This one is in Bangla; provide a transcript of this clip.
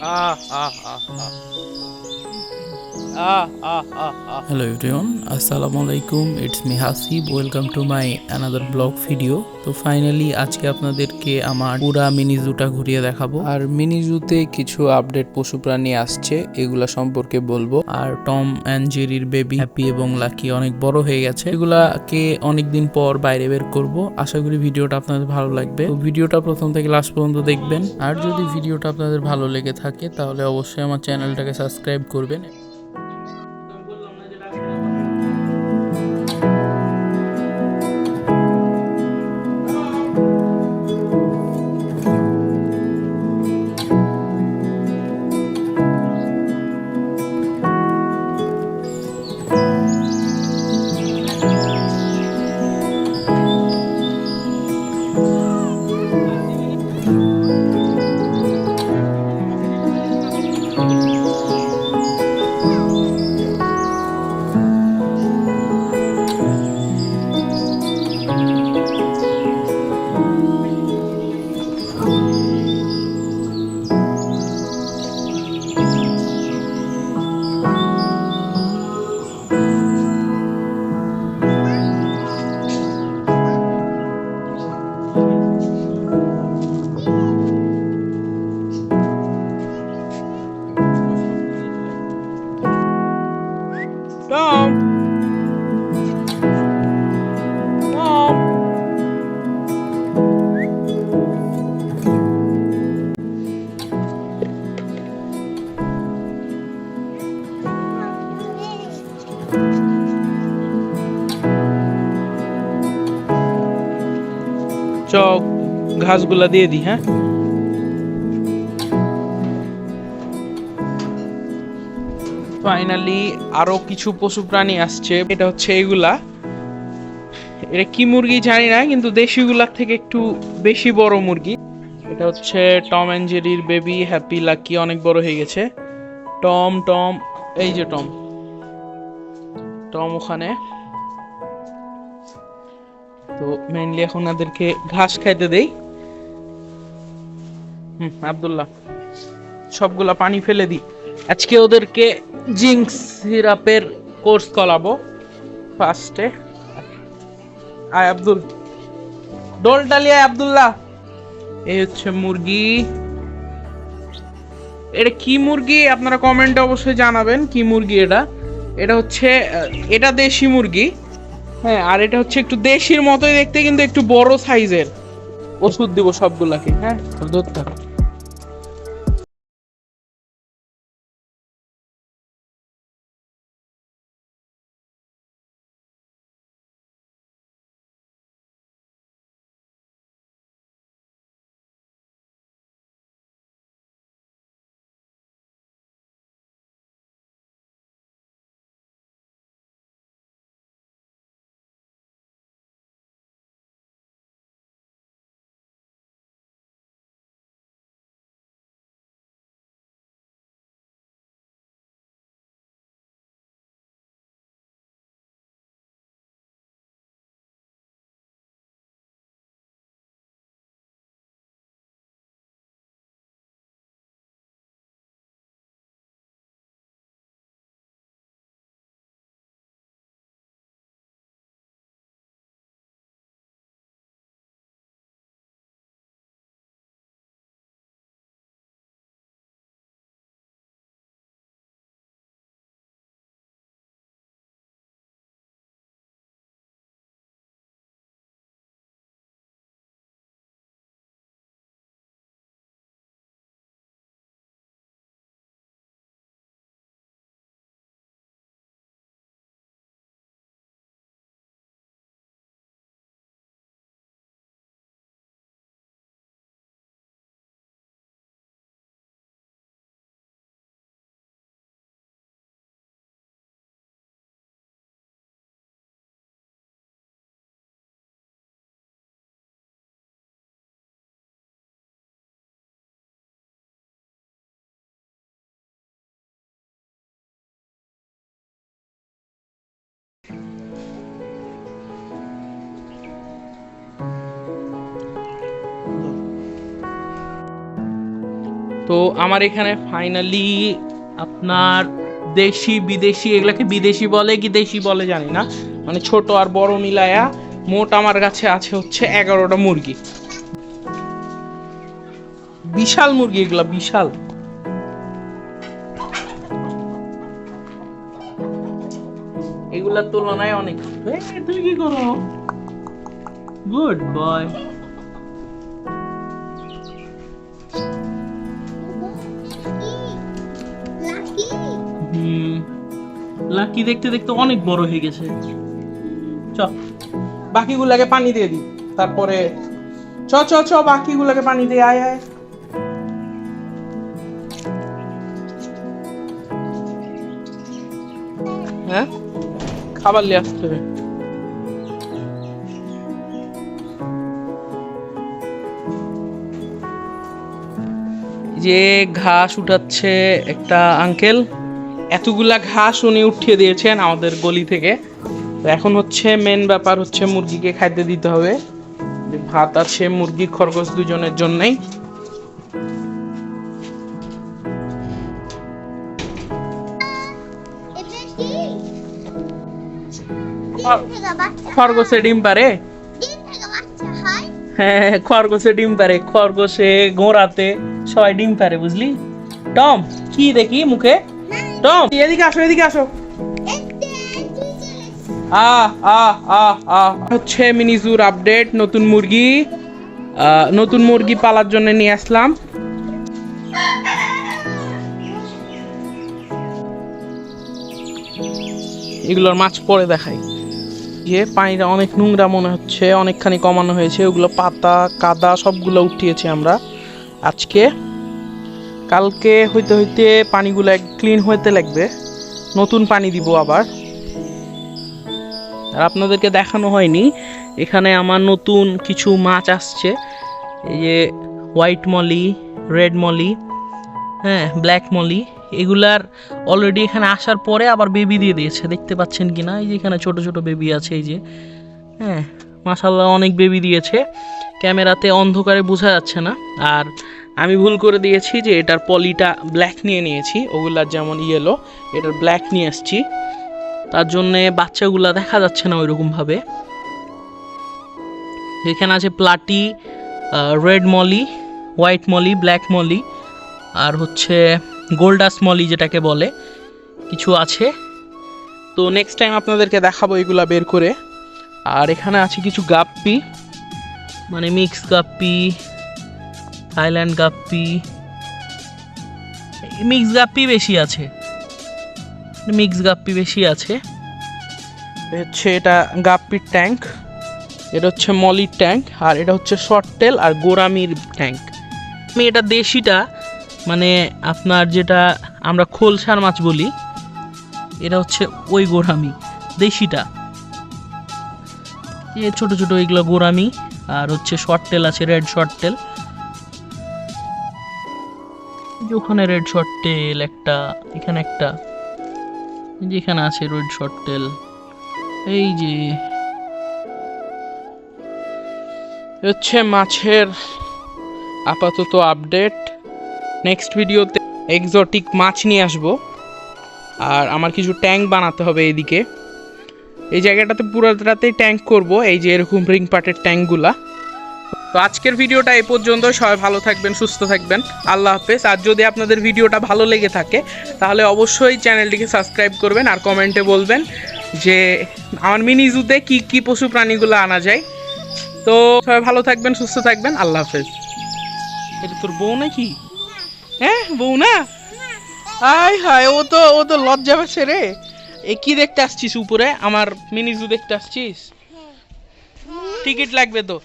Ah ah ah ah ah ah ah ah Hello everyone, Assalamu alaikum. It's me Hasib. Welcome to my another blog video. তো ফাইনালি আজকে আপনাদেরকে আমার পুরা মিনি জুটা ঘুরিয়ে দেখাবো। আর মিনি জুতে কিছু আপডেট পশু প্রাণী আসছে, এগুলা সম্পর্কে বলবো। আর টম অ্যান্ড জেরির বেবি হ্যাপি এবং লাকি অনেক বড় হয়ে গেছে, এগুলাকে অনেকদিন পর বাইরে বের করব। আশা করি ভিডিওটা আপনাদের ভালো লাগবে। তো ভিডিওটা প্রথম থেকে লাস্ট পর্যন্ত দেখবেন। আর যদি ভিডিওটা আপনাদের ভালো লেগে থাকে তাহলে অবশ্যই আমার চ্যানেলটাকে সাবস্ক্রাইব করবেন। টম টম চ ঘাসগুলা দিয়ে দি। হ্যাঁ, ফাইনালি আরো কিছু পশু প্রাণী আসছে। এটা হচ্ছে এগুলা, এটা কি মুরগি জানি না, কিন্তু দেশিগুলার থেকে একটু বেশি বড় মুরগি। এটা হচ্ছে টম অ্যান্ড জেরির বেবি হ্যাপি লাকি, অনেক বড় হয়ে গেছে। টম টম এই যে টম, টম ওখানে। তো মেইনলি এখন ওদেরকে ঘাস খাইতে দেই। আব্দুল্লাহ, সবগুলা পানি ফেলে দিই। আজকে ওদেরকে জিঙ্কস সিরাপের কোর্স করাবো ফার্স্টে। আয় আব্দুল, ডোলটালি আয় আব্দুল্লাহ। এই হচ্ছে মুরগি। এটা কি মুরগি আপনারা কমেন্টে অবশ্যই জানাবেন, কি মুরগি এটা। এটা হচ্ছে এটা দেশি মুরগি। হ্যাঁ, আর এটা হচ্ছে একটু দেশির মতোই দেখতে, কিন্তু একটু বড় সাইজের। ওষুধ দিব সবগুলাকে। হ্যাঁ, ধরতে থাকো। তো আমার এখানে ফাইনালি আপনার দেশি বিদেশি, এগুলাকে বিদেশি বলে কি দেশি বলে জানি না, মানে ছোট আর বড় মিলায়া মোট আমার কাছে আছে হচ্ছে 11টা মুরগি। বিশাল মুরগি এগুলা, বিশাল। এগুলার তুলনায় অনেক। তুমি কি করো? Good boy. লাকি দেখতে দেখতে অনেক বড় হয়ে গেছে। চ বাকিগুলাকে পানি দিয়ে দি, তারপরে চ চ চ বাকিগুলাকে পানি দিয়ে আয় আয়। হ্যাঁ, খাবার নিয়ে আসতে হবে। যে ঘাস উঠাচ্ছে একটা আঙ্কেল, এতগুলা ঘাস উনি উঠিয়ে দিয়েছেন আমাদের গলি থেকে। তো এখন হচ্ছে মেন ব্যাপার হচ্ছে মুরগিকে খাদ্য দিতে হবে। ভাত আছে, মুরগি খরগোশ দুজনের জন্যই। খরগোশে ডিম পারে? হ্যাঁ, খরগোশে ডিম পারে, খরগোশে ঘোড়াতে সবাই ডিম পারে, বুঝলি? টম কি দেখি মুখে? টম এদিকে আসো, এদিকে আসো। হচ্ছে মিনিজুর আপডেট, নতুন মুরগি পালার জন্য নিয়ে আসলাম। এগুলোর মাছ পরে দেখাই। যে পানিটা অনেক নোংরা মনে হচ্ছে, অনেকখানি কমানো হয়েছে। ওগুলো পাতা কাদা সবগুলো উঠিয়েছি আমরা আজকে। কালকে হইতে হইতে পানিগুলো ক্লিন হইতে লাগবে, নতুন পানি দিব আবার। আর আপনাদেরকে দেখানো হয়নি, এখানে আমার নতুন কিছু মাছ আসছে। এই যে হোয়াইট মলি, রেড মলি, হ্যাঁ ব্ল্যাক মলি, এগুলার অলরেডি এখানে আসার পরে আবার বেবি দিয়ে দিয়েছে, দেখতে পাচ্ছেন কি না? এই যে এখানে ছোট ছোট বেবি আছে, এই যে, হ্যাঁ মাশাআল্লাহ অনেক বেবি দিয়েছে। ক্যামেরাতে অন্ধকারে বোঝা যাচ্ছে না। আর আমি ভুল করে দিয়েছি যে এটার পলিটা ব্ল্যাক নিয়ে নিয়েছি, ওগুলার যেমন ইয়েলো, এটার ব্ল্যাক নিয়ে আসছি। তার জন্যে বাচ্চাগুলা দেখা যাচ্ছে না ওইরকমভাবে। এখানে আছে platy, red molly, white molly, black molly, আর হচ্ছে গোল্ডাস মলি যেটাকে বলে, কিছু আছে। তো নেক্সট টাইম আপনাদেরকে দেখাবো এগুলা বের করে। আর এখানে আছে কিছু গাপ্পি, মানে mix guppy, Thailand guppy, mix guppy বেশি আছে, হচ্ছে এটা গাপ্পির ট্যাঙ্ক, এটা হচ্ছে মলির ট্যাঙ্ক, আর এটা হচ্ছে শর্ট টেল আর গোরামির ট্যাঙ্ক। আমি এটা দেশিটা, মানে আপনার যেটা আমরা খোলসার মাছ বলি, এটা হচ্ছে ওই গোরামি দেশিটা। এই ছোট ছোট এগুলো গোরামি, আর হচ্ছে শর্ট টেল আছে, রেড শর্ট টেল। ওখানে রেড শর্ট টেল একটা, এখানে একটা, যেখানে আছে রেড শর্ট টেল, এই যে হচ্ছে মাছের আপাতত আপডেট। নেক্সট ভিডিওতে এক্সোটিক মাছ নিয়ে আসবো। আর আমার কিছু ট্যাঙ্ক বানাতে হবে এইদিকে, এই জায়গাটাতে পুরোটাতেই ট্যাঙ্ক করব, এই যে এরকম রিং পাটের ট্যাঙ্কগুলা। তো আজকের ভিডিওটা এই পর্যন্ত। সবাই ভালো থাকবেন, সুস্থ থাকবেন, আল্লাহ হাফেজ। আর যদি আপনাদের ভিডিওটা ভালো লেগে থাকে তাহলে অবশ্যই চ্যানেলটিকে সাবস্ক্রাইব করবেন, আর কমেন্টে বলবেন যে আমার মিনি জুতে কী কী পশু প্রাণীগুলো আনা যায়। তো সবাই ভালো থাকবেন, সুস্থ থাকবেন, আল্লাহ হাফেজ। এটা তোর বউ নাকি? হ্যাঁ বউ না? আয় হায়, ও তো লজ্জা পাচ্ছে রে। এ কি দেখতে আসছিস উপরে? আমার মিনি জু দেখতে আসছিস? টিকিট লাগবে তো।